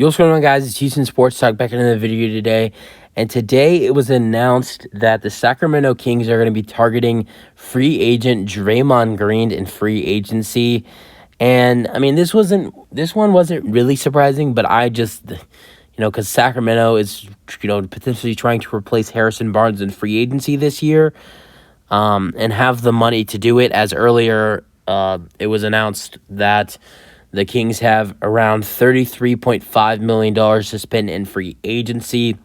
What's going on, guys? It's Houston Sports Talk back into the video today. And today it was announced that the Sacramento Kings are going to be targeting free agent Draymond Green in free agency. And I mean, this one wasn't really surprising, but I just, because Sacramento is, potentially trying to replace Harrison Barnes in free agency this year, and have the money to do it. As earlier, it was announced that the Kings have around $33.5 million to spend in free agency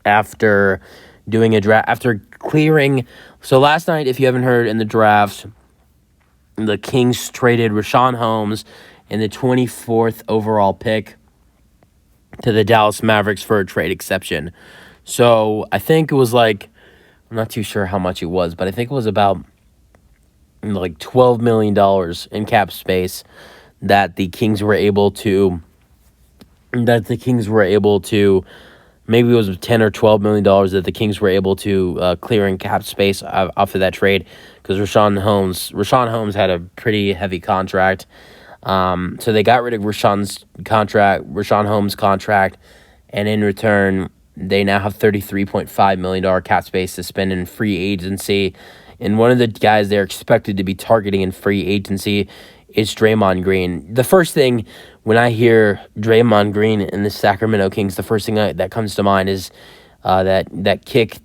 after doing a draft, after clearing. So last night, if you haven't heard, in the draft, the Kings traded Richaun Holmes in the 24th overall pick to the Dallas Mavericks for a trade exception. So I think it was I'm not too sure how much it was, but I think it was about $12 million in cap space that the Kings were able to, maybe it was $10 or $12 million that the Kings were able to clear in cap space off of that trade, because Richaun Holmes had a pretty heavy contract. So they got rid of Richaun Holmes' contract, and in return, they now have $33.5 million cap space to spend in free agency. And one of the guys they're expected to be targeting in free agency is Draymond Green. The first thing when I hear Draymond Green and the Sacramento Kings, the first thing that comes to mind is that kick.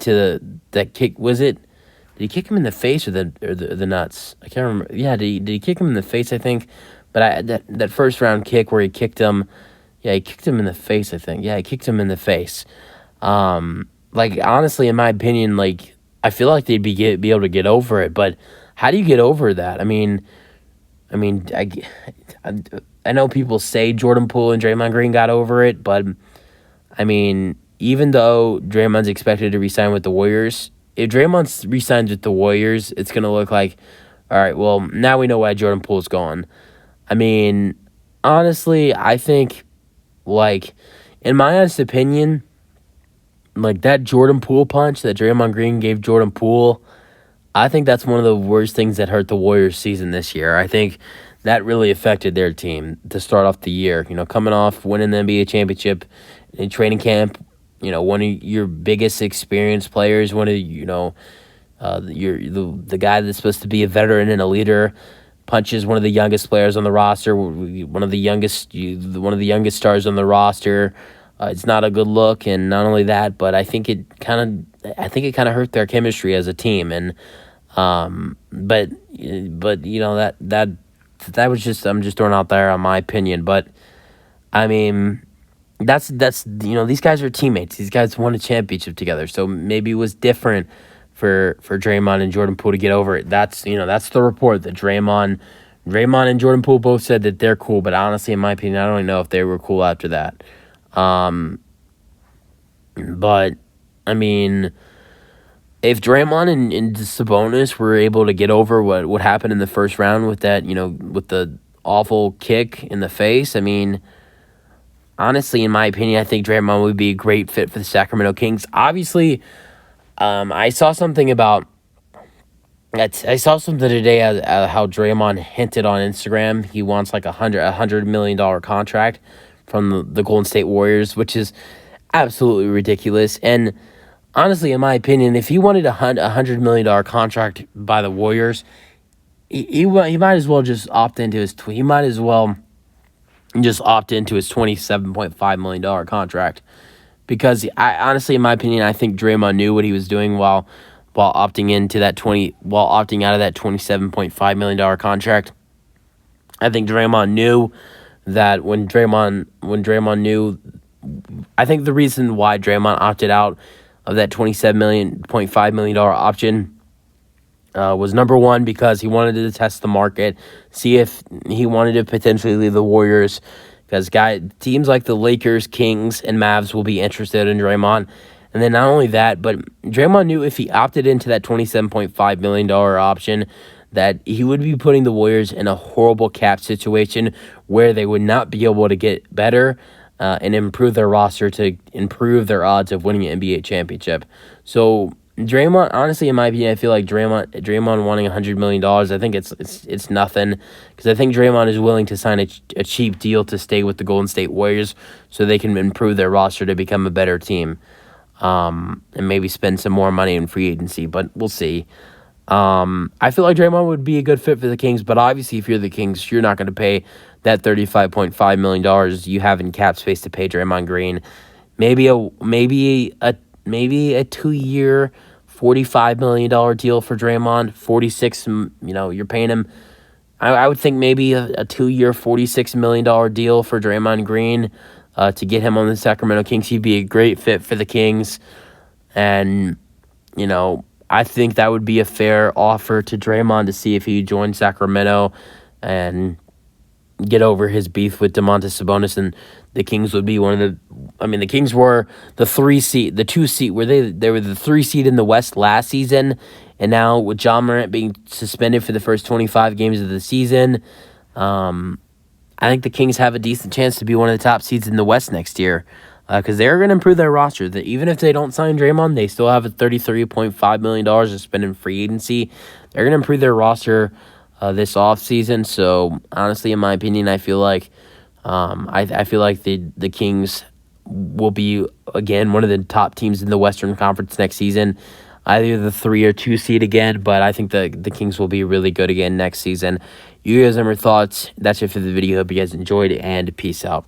Was it? Did he kick him in the face or the nuts? I can't remember. Yeah, did he kick him in the face? I think. But that first round kick where he kicked him, he kicked him in the face. I think. Yeah, he kicked him in the face. Honestly, in my opinion, I feel like they'd be able to get over it. But how do you get over that? I know people say Jordan Poole and Draymond Green got over it, but even though Draymond's expected to re-sign with the Warriors, if Draymond re-signs with the Warriors, it's going to look like, all right, well, now we know why Jordan Poole's gone. Honestly, I think, in my honest opinion, that Jordan Poole punch that Draymond Green gave Jordan Poole, I think that's one of the worst things that hurt the Warriors' season this year. I think that really affected their team to start off the year. Coming off winning the NBA championship in training camp, one of your biggest experienced players, one of the guy that's supposed to be a veteran and a leader, punches one of the youngest players on the roster, one of the youngest stars on the roster. It's not a good look, and not only that, but I think it kind of hurt their chemistry as a team. And that was just, I'm just throwing out there on my opinion. But that's these guys are teammates. These guys won a championship together, so maybe it was different for Draymond and Jordan Poole to get over it. That's the report that Draymond and Jordan Poole both said that they're cool. But honestly, in my opinion, I don't even know if they were cool after that. But if Draymond and Sabonis were able to get over what happened in the first round with that, with the awful kick in the face, honestly, in my opinion, I think Draymond would be a great fit for the Sacramento Kings. Obviously, I saw something today how Draymond hinted on Instagram he wants $100 million contract from the Golden State Warriors, which is absolutely ridiculous. And honestly, in my opinion, if he wanted a $100 million contract by the Warriors, he might as well just opt into his $27.5 million contract, because honestly, in my opinion, I think Draymond knew what he was doing while opting out of that $27.5 million contract. I think Draymond knew that when Draymond knew, I think the reason why Draymond opted out of that $27.5 million option was, number one, because he wanted to test the market, see if he wanted to potentially leave the Warriors, because teams like the Lakers, Kings, and Mavs will be interested in Draymond. And then not only that, but Draymond knew if he opted into that $27.5 million option, that he would be putting the Warriors in a horrible cap situation where they would not be able to get better and improve their roster to improve their odds of winning an NBA championship. So Draymond, honestly, in my opinion, I feel like Draymond wanting $100 million. I think it's nothing, because I think Draymond is willing to sign a cheap deal to stay with the Golden State Warriors so they can improve their roster to become a better team, and maybe spend some more money in free agency. But we'll see. I feel like Draymond would be a good fit for the Kings, but obviously, if you're the Kings, you're not going to pay that $35.5 million you have in cap space to pay Draymond Green. Maybe a 2-year, $45 million deal for Draymond. 46, you're paying him. I would think maybe a 2-year, $46 million deal for Draymond Green, to get him on the Sacramento Kings. He'd be a great fit for the Kings, and I think that would be a fair offer to Draymond to see if he joined Sacramento and get over his beef with Domantas Sabonis, and the Kings would be the Kings were the 2 seed, where they were the 3 seed in the West last season, and now with John Morant being suspended for the first 25 games of the season, I think the Kings have a decent chance to be one of the top seeds in the West next year, because they're going to improve their roster. Even if they don't sign Draymond, they still have a $33.5 million to spend in free agency. They're going to improve their roster this offseason. So honestly, in my opinion, I feel like the Kings will be, again, one of the top teams in the Western Conference next season, either the 3 or 2 seed again. But I think the Kings will be really good again next season. You guys have your thoughts. That's it for the video. Hope you guys enjoyed, and peace out.